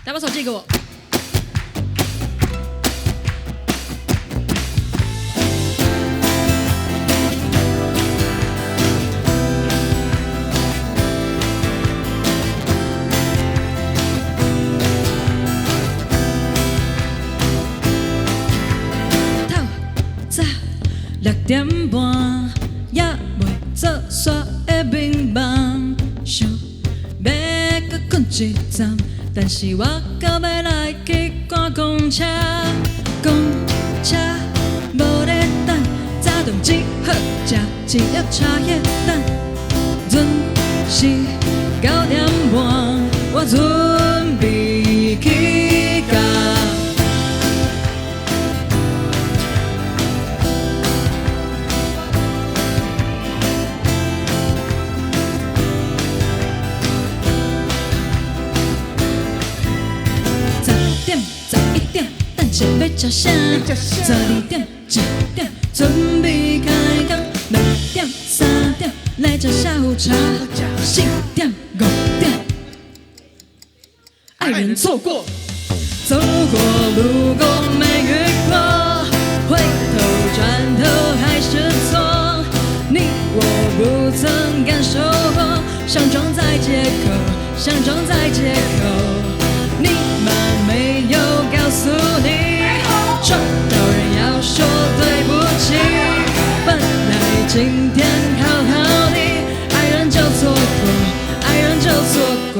打把手借给我。透早6点半，也未做煞的眠梦，想要搁困一站。 但是我到要来去赶公车，公车无咧等，早顿只好食一粒茶叶蛋。准时9点半，我准备起驾。11点，等一下要吃啥？12点、1点，准备开工。2点、3点，来吃下午茶。4点、5点，爱人错过，走过路过没遇过，回头转头还是错。你我不曾感受过，想装在借口，想装在借口。 你妈没有告诉你，撞到人要说对不起。本来今天好好的，爱人就错过，爱人就错过。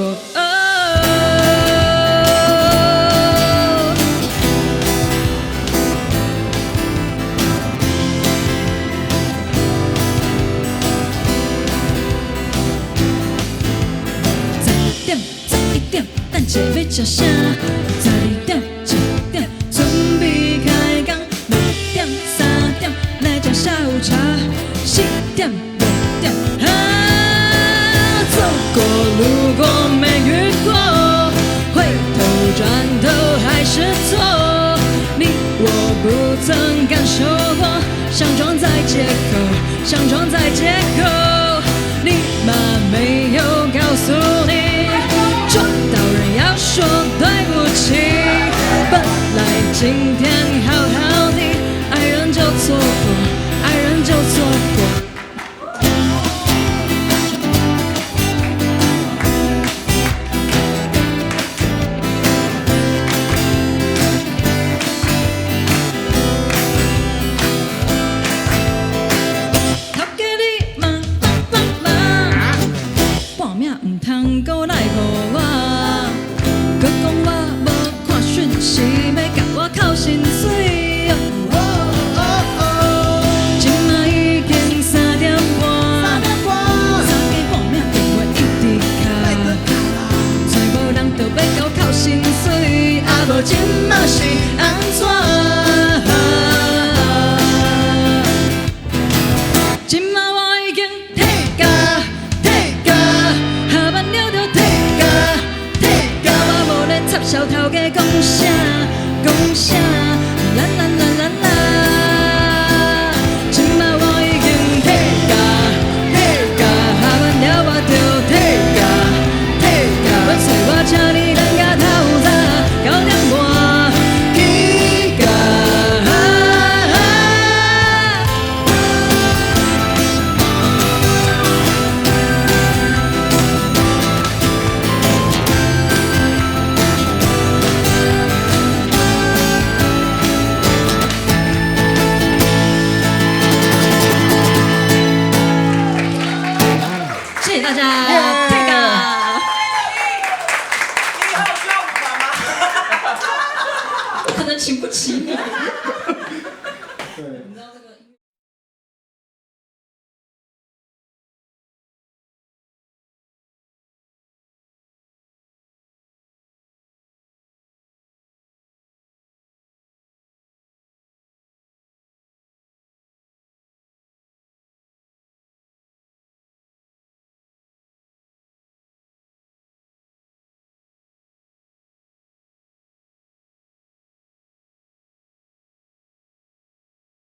11点、11点，等一下要吃啥？12点、1点，准备开工。2点、3点，来吃下午茶。4点、5点，走过路过没遇过，回头转头还是错。你我不曾感受过，想装在借口，想装在借口。你妈没有告诉你。 撞到人要说对不起，本来今天好好的，爱人就错过，爱人就错过。头家你嘛帮帮忙，半命唔通搁来互我。 搁讲我无看讯息，要甲我扣薪水。今嘛已经3点半，3更半暝电话一直敲，找无人就要甲我扣薪水，啊无今嘛是安怎？今嘛我已经退假，退假，下班了就退假。 插潲头家讲啥讲啥，啦啦啦啦啦。今嘛我已经退假，退假，下班了我就退假，退假。要找我请你咱甲透早9点半起假。谢谢大家，太感了。我可能请不起你。